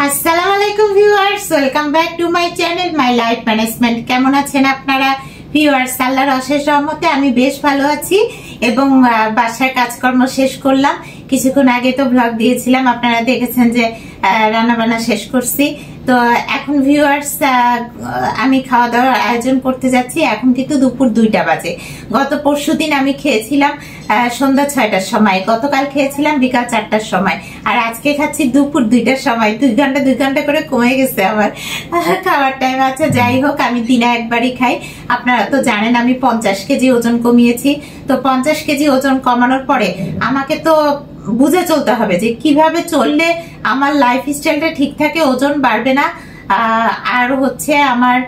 আসসালামু আলাইকুম viewers, welcome back to my channel my life management. কেমন আছেন আপনারা ভিউয়ার্স? আল্লাহর অশেষ রহমতে আমি বেশ ভালো আছি এবং বাসার কাজকর্ম শেষ করলাম। কিছুক্ষণ আগে তো ব্লগ দিয়েছিলাম, আপনারা দেখেছেন যে রান্না বান্না শেষ করছি। তো এখন ভিউয়ার্স আমি খাওয়া দাওয়ার আয়োজন করতে যাচ্ছি। এখন কিন্তু দুপুর 2টা বাজে। গত পরশুদিন আমি খেয়েছিলাম সন্ধ্যা 6টার সময়, গতকাল খেয়েছিলাম বিকাল 4টার সময়, আর আজকে খাচ্ছি দুপুর 2টার সময়। 2 ঘন্টা করে কমে গেছে আমার খাওয়ার টাইম। আচ্ছা যাই হোক, আমি দিনে একবারই খাই। আপনারা তো জানেন আমি 50 কেজি ওজন কমিয়েছি। তো 50 কেজি ওজন কমানোর পরে আমাকে তো বুঝে চলতে হবে যে কিভাবে চললে আমার লাইফ স্টাইলটা ঠিক থাকে, ওজন বাড়বে না, আর হচ্ছে আমার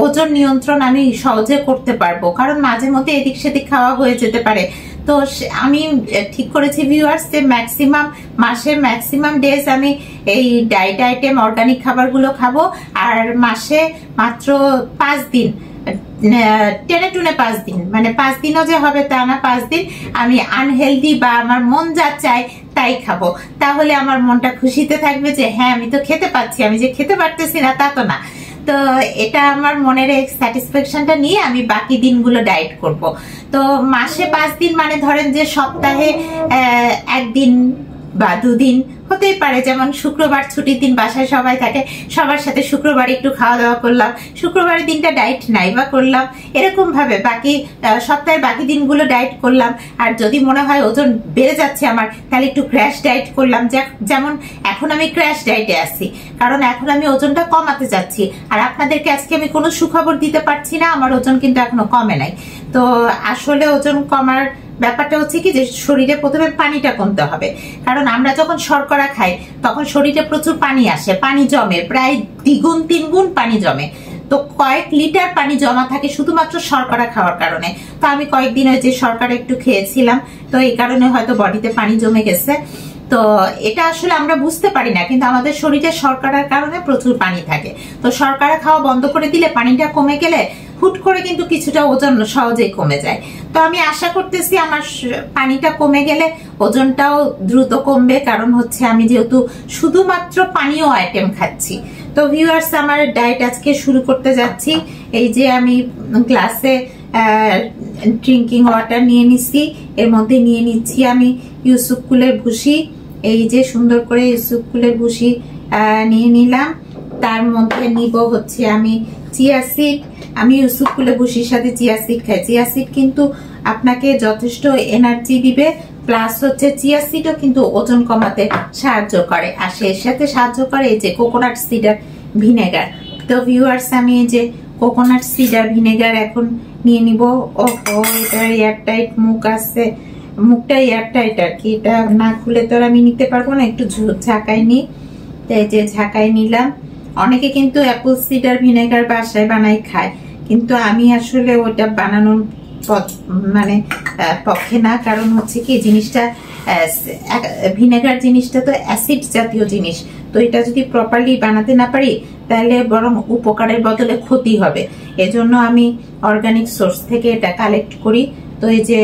ওজন নিয়ন্ত্রণ আমি সহজে করতে পারবো। কারণ মাঝে মধ্যে এদিক সেদিক খাওয়া হয়ে যেতে পারে। তো আমি ঠিক করেছি ভিউয়ার্স যে মাসের ম্যাক্সিমাম ডেজ আমি এই ডায়েট আইটেম অর্গানিক খাবারগুলো খাবো। আর মাসে মাত্র 5 দিন, টেনে টুনে 5 দিন, মানে 5 দিনও যে হবে তা না, 5 দিন আমি আনহেলদি বা আমার মন যা চায় তাই খাবো। তাহলে আমার মনটা খুশিতে থাকবে যে হ্যাঁ আমি তো খেতে পাচ্ছি, আমি যে খেতে পারতেছি না তা তো না। তো এটা আমার মনের স্যাটিসফ্যাকশনটা নিয়ে আমি বাকি দিনগুলো ডায়েট করব। তো মাসে 5 দিন মানে ধরেন যে সপ্তাহে 1 দিন বা 2 দিন হতেই পারে। যেমন শুক্রবার ছুটির দিন, বাসায় সবাই থাকে, সবার সাথে শুক্রবার একটু খাওয়া দাওয়া করলাম, শুক্রবারের দিনটা ডায়েট নাই বা করলাম, এরকম ভাবে বাকি সপ্তাহের বাকি দিনগুলো ডায়েট করলাম। আর যদি মনে হয় ওজন বেড়ে যাচ্ছে আমার, তাহলে একটু ক্র্যাশ ডায়েট করলাম। যেমন এখন আমি ক্র্যাশ ডায়েটে আছি, কারণ এখন আমি ওজনটা কমাতে যাচ্ছি। আর আপনাদেরকে আজকে আমি কোনো সুখবর দিতে পারছি না, আমার ওজন কিন্তু এখনো কমে নাই। তো আসলে ওজন কমার ব্যাপারটা হচ্ছে কি যে শরীরে প্রথমে পানিটা কমতে হবে। কারণ আমরা যখন শর্করা খাই তখন শরীরে প্রচুর পানি আসে, পানি জমে, প্রায় 2 গুণ 3 গুণ পানি জমে। তো কয়েক লিটার পানি জমা থাকে শুধুমাত্র শর্করা খাওয়ার কারণে। তো আমি কয়েকদিন ওই যে শর্করা একটু খেয়েছিলাম, তো এই কারণে হয়তো বডিতে পানি জমে গেছে। তো এটা আসলে আমরা বুঝতে পারি না, কিন্তু আমাদের শরীরে শর্করার কারণে প্রচুর পানি থাকে। তো শর্করা খাওয়া বন্ধ করে দিলে, পানিটা কমে গেলে হুট করে কিন্তু কিছুটা ওজন সহজেই কমে যায়। তো আমি আশা করতেছি আমার পানিটা কমে গেলে ওজনটাও দ্রুত কমবে, কারণ হচ্ছে আমি যেহেতু শুধুমাত্র পানীয় আইটেম খাচ্ছি। তো ভিউয়ার্স, আমার ডায়েট আজকে শুরু করতে যাচ্ছি। এই যে আমি গ্লাসে ড্রিঙ্কিং ওয়াটার নিয়ে নিচ্ছি, এর মধ্যে নিয়ে নিচ্ছি আমি ইউসুফ কুলের ভুসি। এই যে সুন্দর করে ইউসুফ কুলের ভুসি নিয়ে নিলাম। তার মধ্যে নিব হচ্ছে আমি চিয়া সিড। আমি ইউসুফ কুলের ভুসির সাথে চিয়া সিড খাই। চিয়া সিড কিন্তু আপনাকে যথেষ্ট এনার্জি দিবে, প্লাস হচ্ছে চিয়া সিডও কিন্তু ওজন কমাতে সাহায্য করে। আর এর সাথে সাহায্য করে এই যে কোকোনাট সিডার ভিনেগার। তো ভিউয়ার্স, আমি এই যে কোকোনাট সিডার ভিনেগার এখন নিয়ে নিব। ওহো, এটার এয়ারটাইট মুখ আছে, মুখটা এয়ারটাইট আর কি, এটা না খুলে তো আমি নিতে পারবো না, একটু ঝাঁকাই নি। এই যে ঝাঁকাই নিলাম। অনেকে কিন্তু অ্যাপল সিডার ভিনেগার বাসায় বানাই খায়, কিন্তু আমি আসলে ওটা বানানোর পক্ষে না। কারণ হচ্ছে কি জিনিসটা, ভিনেগার জিনিসটা তো অ্যাসিড জাতীয় জিনিস। তো এটা যদি প্রপারলি বানাতে না পারি তাহলে বরং উপকারের বদলে ক্ষতি হবে। এজন্য আমি অর্গানিক সোর্স থেকে এটা কালেক্ট করি। তো এই যে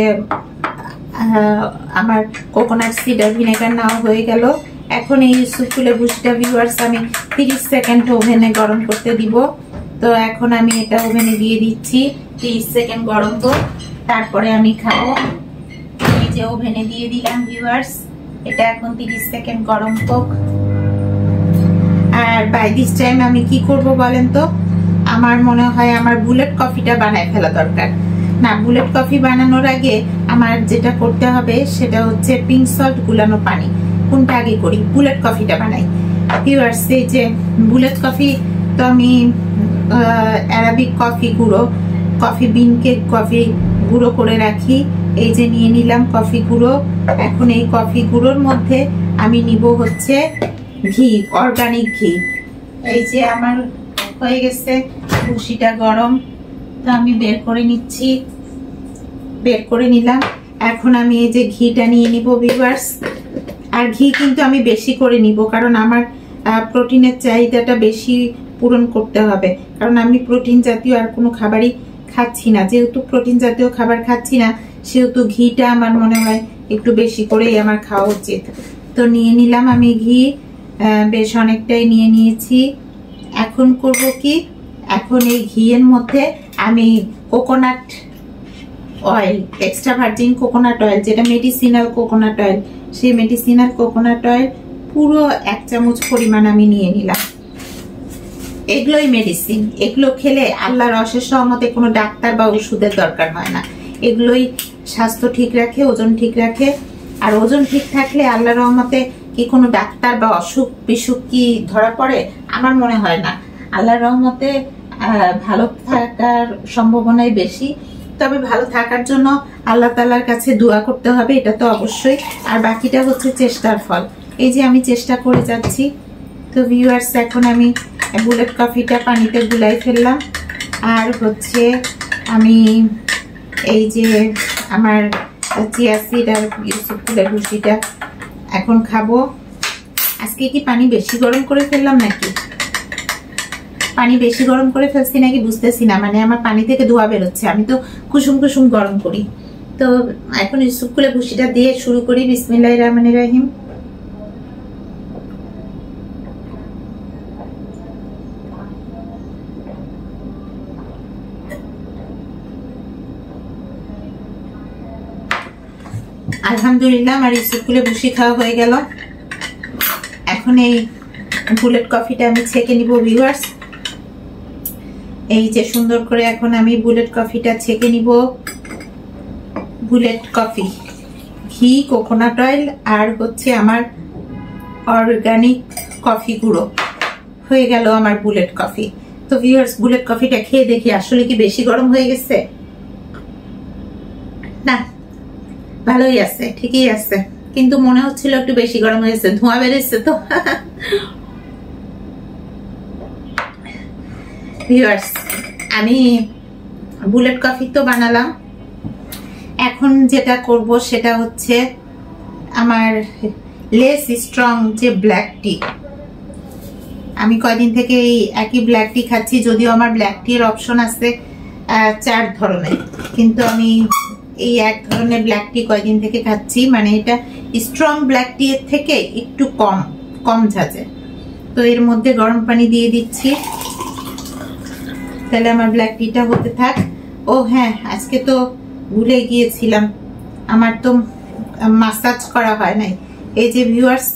আমার কোকোনাট সিডার ভিনেগার নেওয়া হয়ে গেল। এখন এই ইউসুফ কুলের ভুসিটা ভিউয়ার্স আমি 30 সেকেন্ড ওভেনে গরম করতে দিব। তো এখন আমি এটা ওভেনে দিয়ে দিচ্ছি, 30 সেকেন্ড গরম তো, তারপরে আমি খাবো। এই যে ওভেনে দিয়ে দিলাম ভিউয়ার্স, এটা এখন 30 সেকেন্ড গরম হোক। আর বাই দিস টাইম আমি কি করব বলেন তো? আমার মনে হয় আমার বুলেট কফিটা বানায় ফেলা দরকার। না, বুলেট কফি বানানোর আগে আমার যেটা করতে হবে সেটা হচ্ছে পিঙ্ক সল্ট গুলানো পানি। কোনটা আগে করি? বুলেট কফিটা বানাই ভিউয়ার্স। এই যে বুলেট কফি, তো আমি অ্যারাবিক কফি গুঁড়ো, কফি বিনকে কফি গুঁড়ো করে রাখি। এই যে নিয়ে নিলাম কফি গুঁড়ো। এখন এই কফি গুঁড়োর মধ্যে আমি নিব হচ্ছে ঘি, অর্গানিক ঘি। এই যে আমার হয়ে গেছে ভুসিটা গরম, তো আমি বের করে নিচ্ছি, বের করে নিলাম। এখন আমি এই যে ঘিটা নিয়ে নিব ভিউয়ার্স। আর ঘি কিন্তু আমি বেশি করে নিব, কারণ আমার প্রোটিনের চাহিদাটা বেশি পূরণ করতে হবে। কারণ আমি প্রোটিন জাতীয় আর কোনো খাবারই খাচ্ছি না। যেহেতু প্রোটিন জাতীয় খাবার খাচ্ছি না, সেহেতু ঘিটা আমার মনে হয় একটু বেশি করেই আমার খাওয়া উচিত। তো নিয়ে নিলাম আমি ঘি। বেশ অনেকটাই নিয়ে নিয়েছি। এখন করব কি, এখন এই ঘিয়ের মধ্যে আমি coconut oil, extra virgin coconut oil, যেটা মেডিসিনাল কোকোনাট অয়েল, সেই মেডিসিনাল কোকোনাট অয়েল পুরো 1 চামচ পরিমাণ আমি নিয়ে নিলাম। এগুলোই মেডিসিন, এগুলো খেলে আল্লাহর অশেষ রহমতে কোনো ডাক্তার বা ওষুধের দরকার হয় না। এগুলোই স্বাস্থ্য ঠিক রাখে, ওজন ঠিক রাখে। আর ওজন ঠিক থাকলে আল্লাহর রহমতে কি কোনো ডাক্তার বা অসুখ বিসুখ কি ধরা পড়ে? আমার মনে হয় না। আল্লাহর রহমতে ভালো থাকার সম্ভাবনাই বেশি। তবে ভালো থাকার জন্য আল্লাহ তাআলার কাছে দোয়া করতে হবে, এটা তো অবশ্যই। আর বাকিটা হচ্ছে চেষ্টার ফল। এই যে আমি চেষ্টা করে যাচ্ছি। তো ভিউয়ার্স, এখন আমি বুলেট কফিটা পানিতে গুলাই ফেললাম। আর হচ্ছে আমি এই যে আমার চিয়া সিড আর ইউসুফ ফুলের ভুসিটা এখন খাবো। আজকে কি পানি বেশি গরম করে ফেললাম নাকি? পানি বেশি গরম করে ফেলছি নাকি বুঝতেছি না। মানে আমার পানি থেকে ধোঁয়া বেরোচ্ছে, আমি তো কুসুম কুসুম গরম করি। তো এখন ইউসুফ ফুলের ভুসিটা দিয়ে শুরু করি। বিসমিল্লাহির রহমানির রহিম। আলহামদুলিল্লাহ, আমার ইউসুফ ফুলের ভুসি খাওয়া হয়ে গেল। এখন এই বুলেট কফিটা আমি ছেঁকে নিব ভিউয়ার্স। এই যে সুন্দর করে এখন আমি বুলেট কফিটা ছেঁকে নিব। বুলেট কফি, ঘি, কোকোনাট অয়েল আর হচ্ছে আমার অর্গানিক কফি গুঁড়ো, হয়ে গেল আমার বুলেট কফি। তো ভিউয়ার্স, বুলেট কফিটা খেয়ে দেখি আসলে কি বেশি গরম হয়ে গেছে না। ভালোই আছে, ঠিকই আছে, কিন্তু মনে হচ্ছিল একটু বেশি গরম হয়েছে, ধোঁয়া বেরোচ্ছে তো। ভিউয়ার্স, আমি বুলেট কফি তো বানালাম। এখন যেটা করব সেটা হচ্ছে আমার লেস স্ট্রং যে ব্ল্যাক টি। আমি কয়দিন থেকে এই একই ব্ল্যাক টি খাচ্ছি, যদিও আমার ব্ল্যাক টি এর অপশন আছে 4 ধরনের, কিন্তু আমি এই এক ধরনের ব্ল্যাক টি কয়দিন থেকে খাচ্ছি। মানে এটা স্ট্রং ব্ল্যাক টি এর থেকে একটু কম ঝাঁঝে। তো এর মধ্যে গরম পানি দিয়ে দিচ্ছি, তাহলে আমার ব্ল্যাক টিটা হতে থাক। ও হ্যাঁ, আজকে তো ভুলে গিয়েছিলাম, আমার তো মাসাজ করা হয় নাই। এই যে ভিউয়ার্স,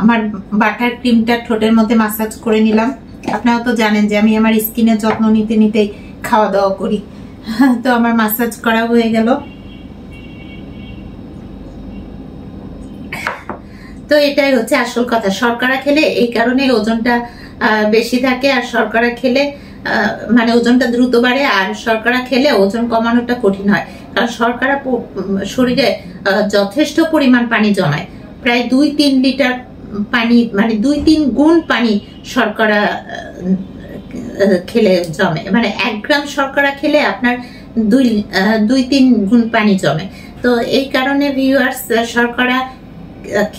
আমার বাটার ক্রিমটা ঠোঁটের মধ্যে মাসাজ করে নিলাম। আপনারা তো জানেন যে আমি আমার স্কিনের যত্ন নিতে নিতেই খাওয়া দাওয়া করি। তো আমার মাসাজ করা হয়ে গেল। তো এটাই হচ্ছে আসল কথা। শর্করা খেলে এই কারণে ওজনটা বেশি থাকে, আর শর্করা খেলে মানে ওজনটা দ্রুত বাড়ে, আর শর্করা খেলে ওজন কমানোটা কঠিন হয়। কারণ শর্করা শরীরে যথেষ্ট পরিমাণ পানি জমায়, প্রায় 2-3 লিটার পানি, মানে 2-3 গুণ পানি শর্করা খেলে জমে। মানে 1 গ্রাম শর্করা খেলে আপনার 2-3 গুণ পানি জমে। তো এই কারণে ভিউয়ার্স, শর্করা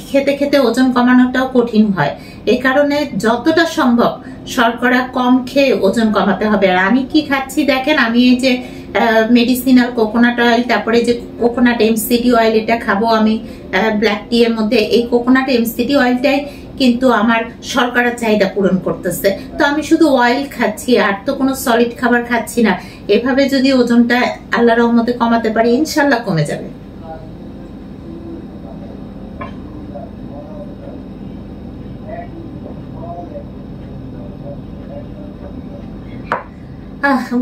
খেতে খেতে ওজন কমানোটাও কঠিন হয়। এই কারণে যতটা সম্ভব শর্করা কম খেয়ে ওজন কমাতে হবে। আর আমি কি খাচ্ছি দেখেন, আমি এই যে মেডিসিনাল কোকোনাট অয়েল, তারপরে যে কোকোনাট এমসিডি অয়েল, এটা খাবো আমি ব্ল্যাক টি এর মধ্যে। এই কোকোনাট এমসিডি অয়েলটাই কিন্তু আমার শর্করার চাহিদা পূরণ করতেছে। তো আমি শুধু অয়েল খাচ্ছি, আর তো কোনো সলিড খাবার খাচ্ছি না। এভাবে যদি ওজনটা আল্লাহর রহমতে কমাতে পারি, ইনশাল্লাহ কমে যাবে।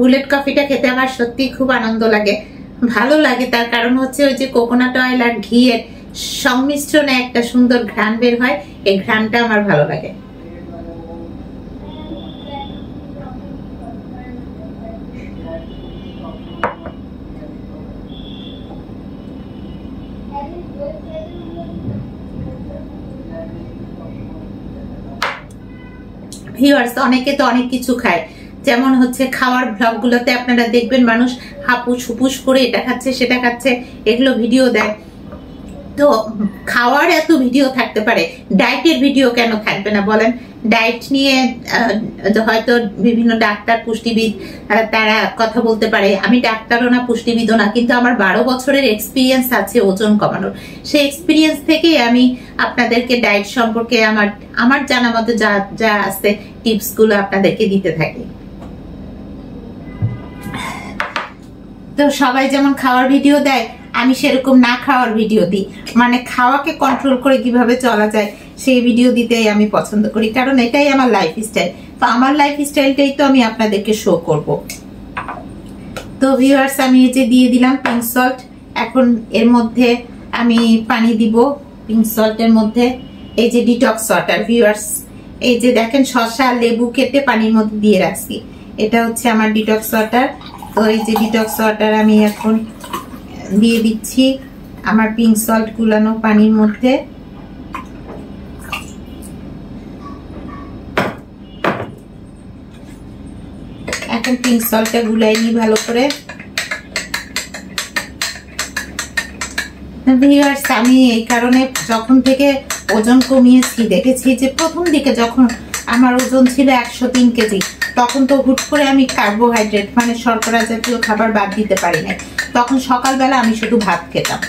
বুলেট কফিটা খেতে আমার সত্যি খুব আনন্দ লাগে, ভালো লাগে। তার কারণ হচ্ছে ওই যে কোকোনাট অয়েল আর ঘিয়ের সংমিশ্রণে একটা সুন্দর ঘ্রাণ বের হয়, এই ঘ্রাণটা আমার ভালো লাগে। ভিউয়ার্স, অনেকে তো অনেক কিছু খায়, যেমন হচ্ছে খাওয়ার ব্লগ গুলোতে আপনারা দেখবেন মানুষ হাপুস হুপুস করে এটা খাচ্ছে সেটা খাচ্ছে, এগুলো ভিডিও দেয়। তো খাওয়ার এত ভিডিও থাকতে পারে, ডায়েটের ভিডিও কেন থাকবে না বলেন? ডায়েট নিয়ে হয়তো বিভিন্ন ডাক্তার পুষ্টিবিদ তারা কথা বলতে পারে। আমি ডাক্তারও না পুষ্টিবিদও না, কিন্তু আমার 12 বছরের এক্সপিরিয়েন্স আছে ওজন কমানোর। সেই এক্সপিরিয়েন্স থেকে আমি আপনাদেরকে ডায়েট সম্পর্কে আমার জানা মতো যা যা আছে টিপস গুলো আপনাদেরকে দিতে থাকি। তো সবাই যেমন খাওয়ার ভিডিও দেয়, আমি সেরকম না খাওয়ার ভিডিও দিই, মানে খাওয়াকে কন্ট্রোল করে কিভাবে চলা যায় সেই ভিডিও দিতেই আমি পছন্দ করি, কারণ এটাই আমার লাইফস্টাইল। তো আমার লাইফস্টাইলটাই তো আমি আপনাদেরকে শো করব। তো ভিউয়ার্স, আমি এই যে দিয়ে দিলাম পিঙ্ক সল্ট। এখন এর মধ্যে আমি পানি দিব পিঙ্ক সল্টের মধ্যে। এই যে ডিটক্স ওয়াটার ভিউয়ার্স, এই যে দেখেন শসা লেবু কেটে পানির মধ্যে দিয়ে রাখছি, এটা হচ্ছে আমার ডিটক্স ওয়াটার। তো এই যে ডিটক্স ওয়াটার আমি এখন দিয়ে দিচ্ছি আমার পিঙ্ক সল্ট গুলানো পানির মধ্যে। এখন পিঙ্ক সল্টটা গুলাই নি ভালো করে। ভিউয়ার্স, আমি এই কারণে যখন থেকে ওজন কমিয়েছি দেখেছি যে প্রথম দিকে যখন আমার ওজন ছিল 103 কেজি, তখন তো হুট করে আমি কার্বোহাইড্রেট মানে শর্করা জাতীয় খাবার বাদ দিতে পারি না। তখন সকালবেলা আমি শুধু ভাত খেতাম,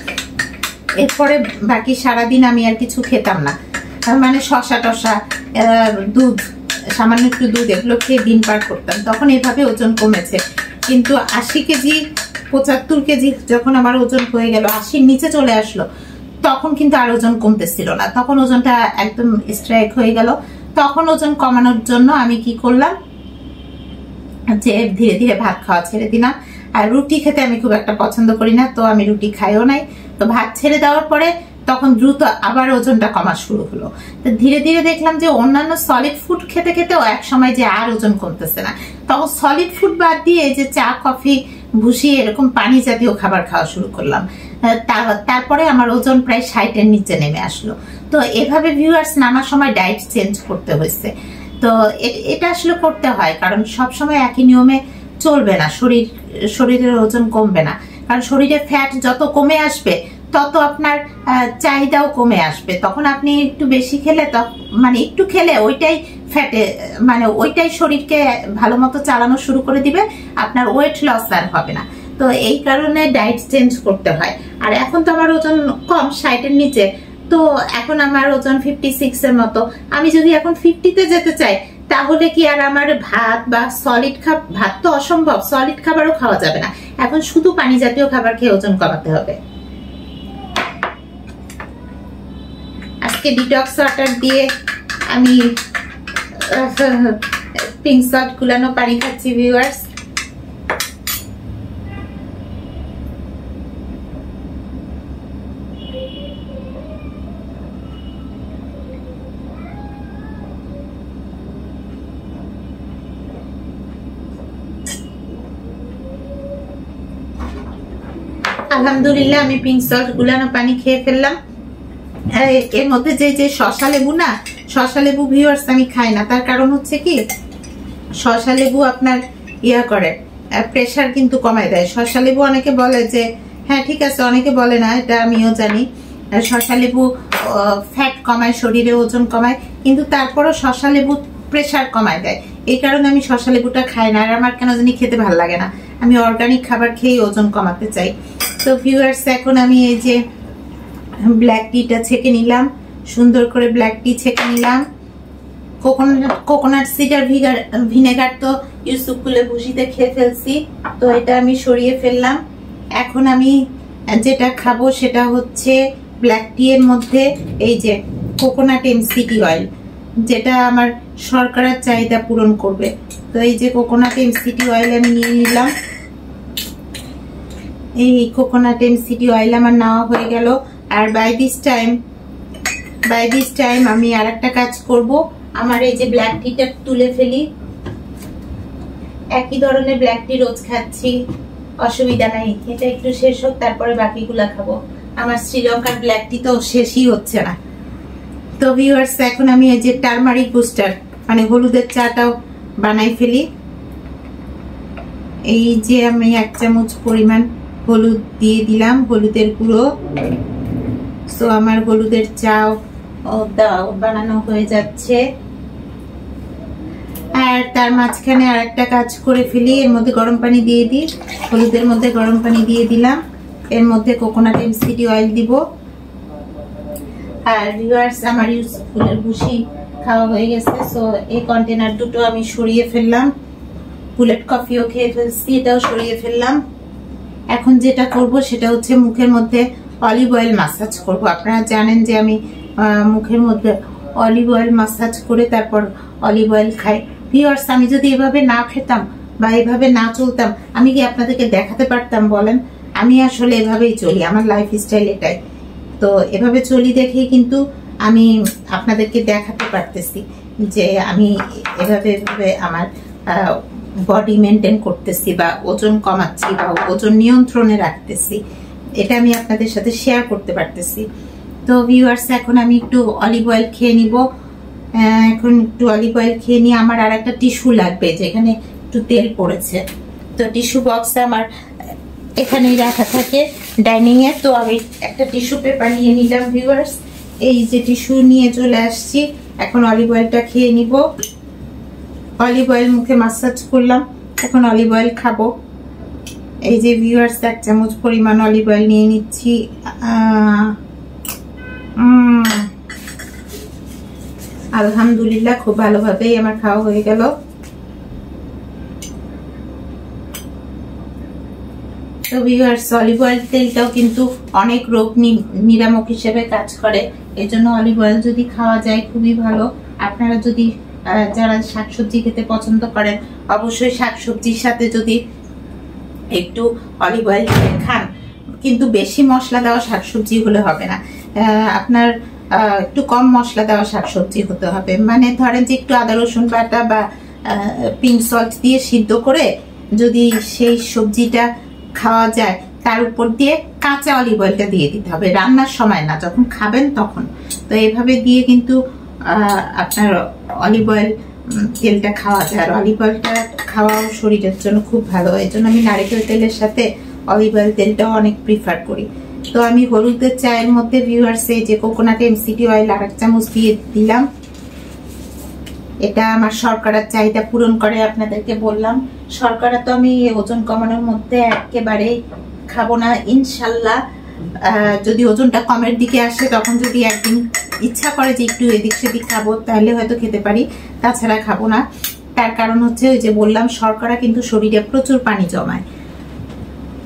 এরপরে বাকি সারাদিন আমি আর কিছু খেতাম না, মানে শসা টসা দুধ, সামান্য একটু দুধ, এগুলো খেয়ে দিন পার করতাম। তখন এভাবে ওজন কমেছে। কিন্তু 80 কেজি 75 কেজি যখন আমার ওজন হয়ে গেল, 80-র নিচে চলে আসলো, তখন কিন্তু আর ওজন কমতেছিল না, তখন ওজনটা একদম স্ট্রাইক হয়ে গেল। তখন ওজন কমানোর জন্য আমি কি করলাম যে ধীরে ধীরে ভাত খাওয়া ছেড়ে দিলাম। আর রুটি খেতে আমি খুব একটা পছন্দ করি না, তো আমি রুটি খাইও নাই। তো ভাত ছেড়ে দেওয়ার পরে তখন দ্রুত আবার ওজনটা কমা শুরু হলো। তো ধীরে ধীরে দেখলাম যে অন্যান্য সলিড ফুড খেতে খেতেও এক সময় যে আর ওজন কমতেছে না, তখন সলিড ফুড বাদ দিয়ে যে চা কফি ভুসি এরকম পানি জাতীয় খাবার খাওয়া শুরু করলাম। তারপরে আমার ওজন প্রায় 60-এর নিচে নেমে আসলো। তো এভাবে ভিউয়ার্স নানা সময় ডায়েট চেঞ্জ করতে হয়েছে। তো এটা আসলে করতে হয়, কারণ সব সময় একই নিয়মে চলবে না, শরীরের ওজন কমবে না। কারণ শরীরে ফ্যাট যত কমে আসবে তত আপনার চাহিদাও কমে আসবে। তখন আপনি একটু বেশি খেলে, মানে একটু খেলে ওইটাই ফ্যাটে, মানে ওইটাই শরীরকে ভালো মতো চালানো শুরু করে দিবে, আপনার ওয়েট লস আর হবে না। তো এই কারণে ডায়েট চেঞ্জ করতে হয়। আর এখন তো আমার ওজন কম, 60-এর নিচে, তো এখন আমার ওজন 56-এর মতো। আমি যদি এখন 50-তে যেতে চাই, তাহলে কি আর আমার ভাত বা সলিড ভাত তো অসম্ভব, সলিড খাবারও খাওয়া যাবে না। এখন শুধু পানি জাতীয় খাবার খেয়ে ওজন কমাতে হবে। আজকে ডিটক্স ওয়াটার দিয়ে আমি পিঙ্ক সল্ট গুলানো পানি খাচ্ছি ভিউয়ার্স। আলহামদুলিল্লাহ, আমি পিঙ্ক সল্ট গুলানো পানি খেয়ে ফেললাম। এর মধ্যে যে শসা লেবু না, শসা লেবু ভিউয়ার্স আমি খাই না। তার কারণ হচ্ছে কি, শসা লেবু আপনার ইয়া করে, প্রেশার কিন্তু কমায় দেয়। শসা লেবু অনেকে বলে যে হ্যাঁ ঠিক আছে, অনেকে বলে না, এটা আমিও জানি। শসা লেবু ফ্যাট কমায়, শরীরে ওজন কমায়, কিন্তু তারপরও শসা লেবু প্রেশার কমায় দেয়। এই কারণে আমি শসা লেবুটা খাই না। আর আমার কেন জানি খেতে ভালো লাগে না, আমি অর্গানিক খাবার খেয়ে ওজন কমাতে চাই। তো ভিউয়ার্স, এখন আমি এই যে ব্ল্যাক টিটা ছেঁকে নিলাম, সুন্দর করে ব্ল্যাক টি ছেঁকে নিলাম। কোকোনাট সিডার ভিনেগার তো ইউসুফকুলে ভুসিতে খেয়ে ফেলছি, তো এটা আমি সরিয়ে ফেললাম। এখন আমি যেটা খাবো সেটা হচ্ছে ব্ল্যাক টি এর মধ্যে এই যে কোকোনাট এমসিটি অয়েল, যেটা আমার শর্করার চাহিদা পূরণ করবে। তো এই যে কোকোনাট এমসিটি অয়েল আমি নিয়ে নিলাম। এই কোকোনাট এমসিটি অয়েল আমার নেওয়া হয়ে গেল। আর বাই দিস টাইম আমি আর একটা কাজ করব, আমার এই যে ব্ল্যাক টিটা তুলে ফেলি। একই ধরনের ব্ল্যাক টি রোজ খাচ্ছি, অসুবিধা নাই, এটা একটু শেষ হোক তারপরে বাকিগুলা খাবো। আমার শ্রীলঙ্কার ব্ল্যাক টি তো শেষই হচ্ছে না। তো ভিউয়ার্স, এখন আমি এই যে টারমারিক বুস্টার মানে হলুদের চাটাও বানাই ফেলি। এই যে আমি 1 চামচ পরিমাণ হলুদ দিয়ে দিলাম, হলুদের গুঁড়ো। সো আমার হলুদের চাও বানানো হয়ে যাচ্ছে। আর তার মাঝখানে আর একটা কাজ করে ফেলি, এর মধ্যে গরম পানি দিয়ে দিই। হলুদের মধ্যে গরম পানি দিয়ে দিলাম, এর মধ্যে কোকোনাট এমসিডি অয়েল দিব। আর ভিউয়ার্স, আমার ফুলের ভুসি খাওয়া হয়ে গেছে, সো এই কন্টেনার দুটো আমি সরিয়ে ফেললাম। বুলেট কফিও খেয়ে ফেলছি, এটাও সরিয়ে ফেললাম। এখন যেটা করব সেটা হচ্ছে মুখের মধ্যে অলিভ অয়েল মাসাজ করব। আপনারা জানেন যে আমি মুখের মধ্যে অলিভ অয়েল মাসাজ করে তারপর অলিভ অয়েল খাই। ভিউয়ার্স, আমি যদি এভাবে না খেতাম বা এভাবে না চলতাম, আমি কি আপনাদেরকে দেখাতে পারতাম বলেন? আমি আসলে এভাবেই চলি, আমার লাইফ স্টাইল এটাই। তো এভাবে চলি দেখেই কিন্তু আমি আপনাদেরকে দেখাতে পারতেছি যে আমি এভাবে আমার বডি মেনটেন করতেছি বা ওজন কমাচ্ছি বা ওজন নিয়ন্ত্রণে রাখতেছি। এটা আমি আপনাদের সাথে শেয়ার করতে পারতেছি। তো ভিউয়ার্স, এখন আমি একটু অলিভ অয়েল খেয়ে নিব। এখন একটু অলিভ অয়েল খেয়ে নিয়ে আমার আর একটা টিস্যু লাগবে, যেখানে একটু তেল পড়েছে। তো টিস্যু বক্স আমার এখানেই রাখা থাকে ডাইনিং এ। তো আমি একটা টিস্যু পেপার নিয়ে নিলাম ভিউয়ার্স। এই যে টিস্যু নিয়ে চলে আসছি। এখন অলিভ অয়েলটা খেয়ে নিব। অলিভ অয়েল মুখে মাসাজ করলাম, এখন অলিভ অয়েল খাবো। এই যে ভিউয়ার্স, 1 চামচ পরিমাণ অলিভ অয়েল নিয়ে নিচ্ছি। আলহামদুলিল্লাহ, খুব ভালোভাবেই আমার খাওয়া হয়ে গেল। তো ভিউয়ার্স, অলিভ অয়েল তেলটাও কিন্তু অনেক রোগ নিরামক হিসেবে কাজ করে। এই জন্য অলিভ অয়েল যদি খাওয়া যায় খুবই ভালো। আপনারা যদি যারা শাকসবজি খেতে পছন্দ করেন, অবশ্যই শাকসবজির সাথে যদি একটু অলিভ অয়েল খান, কিন্তু বেশি মশলা দেওয়া শাকসবজি হলে হবে না। আপনার একটু কম মশলা দেওয়া শাকসবজি হতে হবে। মানে ধরেন যে একটু আদা রসুন বাটা বা পিঙ্ক সল্ট দিয়ে সিদ্ধ করে যদি সেই সবজিটা খাওয়া যায়, তার উপর দিয়ে কাঁচা অলিভ অয়েলটা দিয়ে দিতে হবে, রান্নার সময় না, যখন খাবেন তখন। তো এইভাবে দিয়ে কিন্তু আপনার অলিভ অয়েল তেলটা খাওয়া যায়। আর অলিভ অয়েলটা খাওয়াও শরীরের জন্য খুব ভালো। এই জন্য আমি নারিকেল তেলের সাথে অলিভ অয়েল তেলটাও অনেক প্রিফার করি। তো আমি হলুদের চায়ের মধ্যে ভিউয়ার্স এই যে কোকোনাট এমসিডি অয়েল 1 চামচ দিয়ে দিলাম। এটা আমার শর্করার চাহিদা পূরণ করে। আপনাদেরকে বললাম, শর্করা তো আমি ওজন কমানোর মধ্যে একেবারে খাবো না ইনশাল্লাহ। যদি ওজনটা কমের দিকে আসে, তখন যদি একদিন ইচ্ছা করে যে একটু এদিক সেদিক খাবো, তাহলে হয়তো খেতে পারি, তাছাড়া খাবো না। তার কারণ হচ্ছে ওই যে বললাম, শর্করা কিন্তু শরীরে প্রচুর পানি জমায়।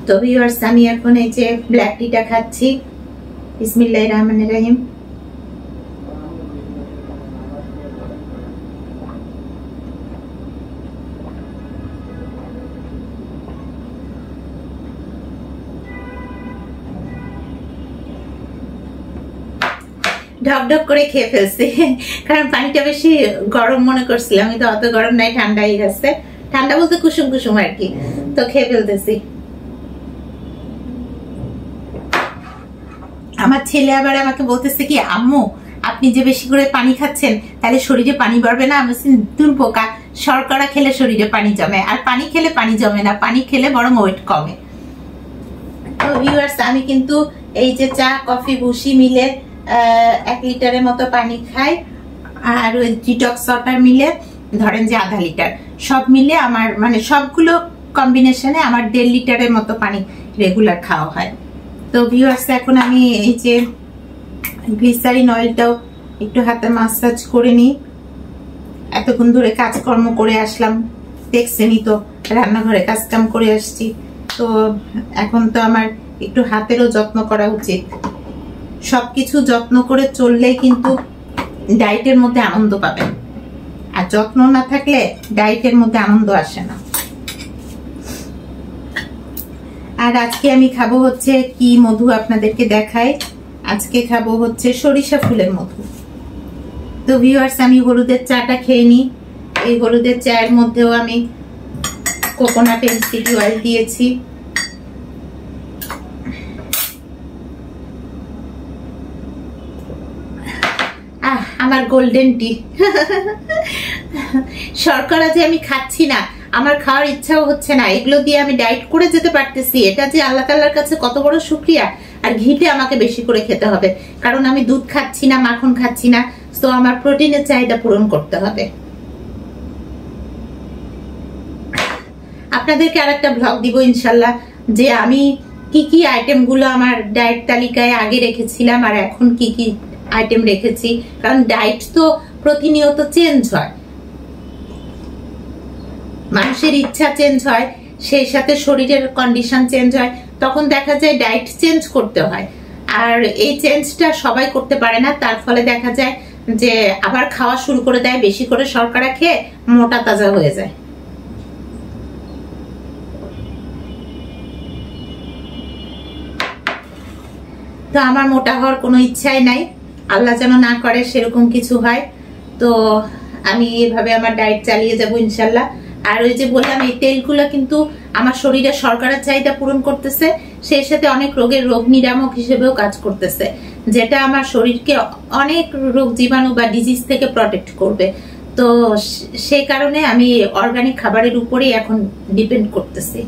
তো ভিউয়ার্স, আমি এখন এই যে ব্ল্যাক টিটা খাচ্ছি। বিসমিল্লাহির রহমানির রহিম। ঢকঢক করে খেয়ে ফেলছি, কারণ পানিটা বেশি গরম মনে করছিলাম। আমি তো অত গরম নাই, ঠান্ডাই গেছে। ঠান্ডা বলতে কুসুম কুসুম আর কি। তো খেয়ে ফেলতেছি। আমার ছেলে আবার আমাকে বলতেছে কি, আম্মু আপনি যে বেশি করে পানি খাচ্ছেন, তাহলে শরীরে পানি বাড়বে না? আমি দুর্বোকা, শর্করা খেলে শরীরে পানি জমে, আর পানি খেলে পানি জমে না, পানি খেলে বরং ওয়েট কমে। তো ভিউয়ার্স, আমি কিন্তু এই যে চা কফি ভুসি মিলে 1 লিটারের মতো পানি খাই। আর ওই ডিটক্স ওয়াটার মিলে ধরেন যে আধা লিটার, সব মিলে আমার মানে সবগুলো কম্বিনেশনে আমার 1.5 লিটারের মতো পানি রেগুলার খাওয়া হয়। তো ভিউয়ার্স, এখন আমি এই যে গ্লিসারিন অয়েলটাও একটু হাতে মাসাজ করে নিই। এতক্ষণ ধরে কাজকর্ম করে আসলাম, দেখছেনই তো, রান্নাঘরে কাজকাম করে আসছি। তো এখন তো আমার একটু হাতেরও যত্ন করা উচিত। সবকিছু যত্ন করে চললেই কিন্তু ডায়েটের মধ্যে আনন্দ পাবেন, আর যত্ন না থাকলে ডায়েটের মধ্যে আনন্দ আসে না। আর আজকে আমি খাবো হচ্ছে কি মধু, আপনাদেরকে দেখাই। আজকে খাবো হচ্ছে সরিষা ফুলের মধু। তো ভিউয়ার্স, আমি হলুদের চাটা খেয়ে নিই। এই হলুদের চায়ের মধ্যেও আমি কোকোনাট এমসিডি অয়েল দিয়েছি। আমার গোল্ডেন টি। শর্করা যে আমি খাচ্ছি না, আমার খাওয়ার ইচ্ছাও হচ্ছে না, এগুলো দিয়ে আমি ডায়েট করে যেতে পারতেছি। এটা যে আল্লাহ তাআলার কাছে কত বড় শুকরিয়া। আর ঘিটা আমাকে বেশি করে খেতে হবে, কারণ আমি দুধ খাচ্ছি না, মাখন খাচ্ছি না, তো আমার প্রোটিনের চাহিদা পূরণ করতে হবে। আপনাদেরকে আরেকটা ব্লগ দিব ইনশাল্লাহ, যে আমি কি কি আইটেম গুলো আমার ডায়েট তালিকায় আগে রেখেছিলাম আর এখন কি কি আইটেম রেখেছি। কারণ ডায়েট তো প্রতিনিয়ত চেঞ্জ হয়, মানুষের ইচ্ছা চেঞ্জ হয়, সেই সাথে শরীরের কন্ডিশন চেঞ্জ হয়, তখন দেখা যায় ডায়েট চেঞ্জ করতে হয়। আর এই চেঞ্জটা সবাই করতে পারে না, তার ফলে দেখা যায় যে আবার খাওয়া শুরু করে দেয় বেশি করে শর্করা খেয়ে, মোটা তাজা হয়ে যায়। তো আমার মোটা হওয়ার কোনো ইচ্ছাই নাই, আল্লাহ যেন না করে সেরকম কিছু হয়। তো আমি এভাবে আমার ডায়েট চালিয়ে যাব ইনশাল্লাহ। আর ওই যে বললাম, এই তেলগুলো কিন্তু আমার শরীরে শর্করার চাহিদা পূরণ করতেছে, সেই সাথে অনেক রোগের রোগ নিরামক হিসেবেও কাজ করতেছে, যেটা আমার শরীরকে অনেক রোগ জীবাণু বা ডিজিজ থেকে প্রটেক্ট করবে। তো সেই কারণে আমি অর্গানিক খাবারের উপরেই এখন ডিপেন্ড করতেছি।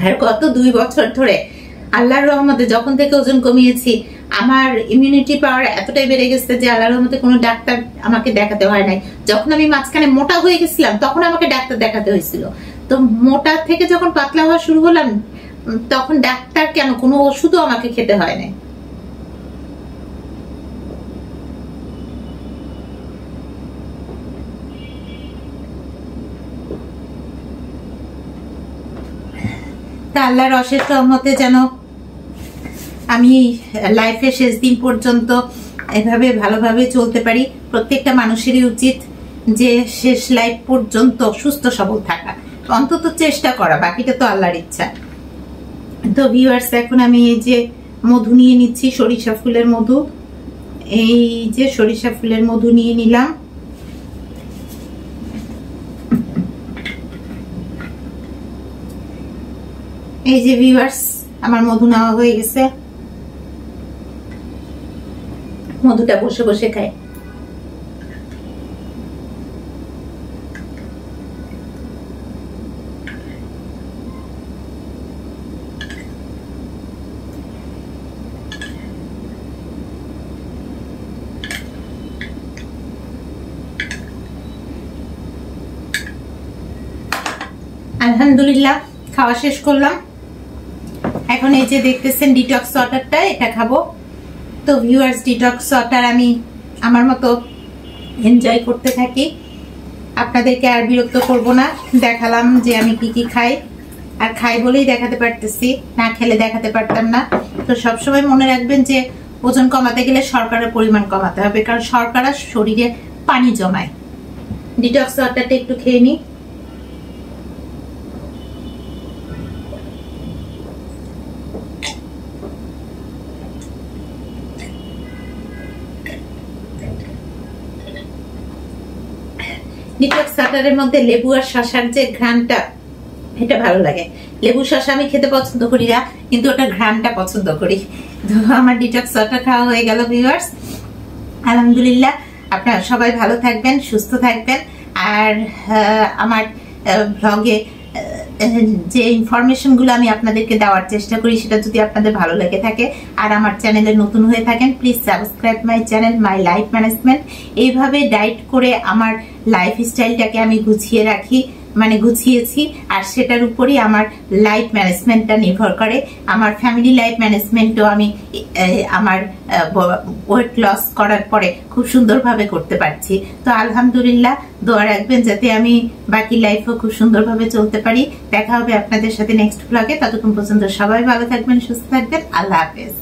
আর গত 2 বছর ধরে আল্লাহর রহমতে যখন থেকে ওজন কমিয়েছি, আমার ইমিউনিটি পাওয়ার এতটাই বেড়ে গেছে যে আল্লাহর রহমতে কোনো ডাক্তার আমাকে দেখাতে হয় নাই। যখন আমি মাঝখানে মোটা হয়ে গেছিলাম তখন আমাকে ডাক্তার দেখাতে হয়েছিল। তো মোটা থেকে যখন পাতলা হওয়া শুরু হলাম, তখন ডাক্তার কেন, কোনো ওষুধও আমাকে খেতে হয় নাই। তা আল্লাহর অশেষ রহমতে যেন আমি লাইফের শেষ দিন পর্যন্ত এভাবে ভালোভাবে চলতে পারি। প্রত্যেকটা মানুষেরই উচিত যে শেষ লাইফ পর্যন্ত সুস্থ সবল থাকা, অন্তত চেষ্টা করা, বাকিটা তো আল্লাহর ইচ্ছা। তো ভিউয়ার্স, এখন আমি এই যে মধু নিয়ে নিচ্ছি, সরিষা ফুলের মধু। এই যে সরিষা ফুলের মধু নিয়ে নিলাম। এই যে ভিউয়ার্স, আমার মধু নেওয়া হয়ে গেছে। মধুটা বসে বসে খাই। আলহামদুলিল্লাহ খাওয়া শেষ করলাম। এখন এই যে দেখতেছেন ডিটক্স ওয়াটারটা, এটা খাবো। তো ভিউয়ার্স, ডিটক্স ওয়াটার আমি আমার মতো এনজয় করতে থাকি, আপনাদেরকে আর বিরক্ত করব না। দেখালাম যে আমি কি কি খাই, আর খাই বলেই দেখাতে পারতেছি, না খেলে দেখাতে পারতাম না। তো সবসময় মনে রাখবেন যে ওজন কমাতে গেলে শর্করার পরিমাণ কমাতে হবে, কারণ শর্করা শরীরে পানি জমায়। ডিটক্স ওয়াটারটা একটু খেয়ে নিই। ডিটক্স ওয়াটারের মধ্যে লেবু আর শসার যে ঘ্রাণটা, এটা ভালো লাগে। লেবু শসা আমি খেতে পছন্দ করি না, কিন্তু ওটা ঘ্রাণটা পছন্দ করি। তো আমার ডিটক্স ওয়াটার খাওয়া হয়ে গেল ভিউয়ার্স। আলহামদুলিল্লাহ, আপনারা সবাই ভালো থাকবেন, সুস্থ থাকবেন। আর আমার ব্লগে যে ইনফরমেশন গুলো আমি আপনাদেরকে দেওয়ার চেষ্টা করি, সেটা যদি আপনাদের ভালো লেগে থাকে আর আমার চ্যানেলে নতুন হয়ে থাকেন, please subscribe my channel my life management. এইভাবে ডায়েট করে আমার লাইফ স্টাইলটাকে আমি গুছিয়ে রাখি, মানে গুছিয়েছি, আর সেটার উপরই আমার লাইফ ম্যানেজমেন্টটা নির্ভর করে। আমার ফ্যামিলি লাইফ ম্যানেজমেন্টও আমি আমার ওয়েট লস করার পরে খুব সুন্দরভাবে করতে পারছি। তো আলহামদুলিল্লাহ, দোয়া রাখবেন যাতে আমি বাকি লাইফও খুব সুন্দরভাবে চলতে পারি। দেখা হবে আপনাদের সাথে নেক্সট ব্লগে। ততক্ষণ পর্যন্ত সবাই ভালো থাকবেন, সুস্থ থাকবেন। আল্লাহ হাফেজ।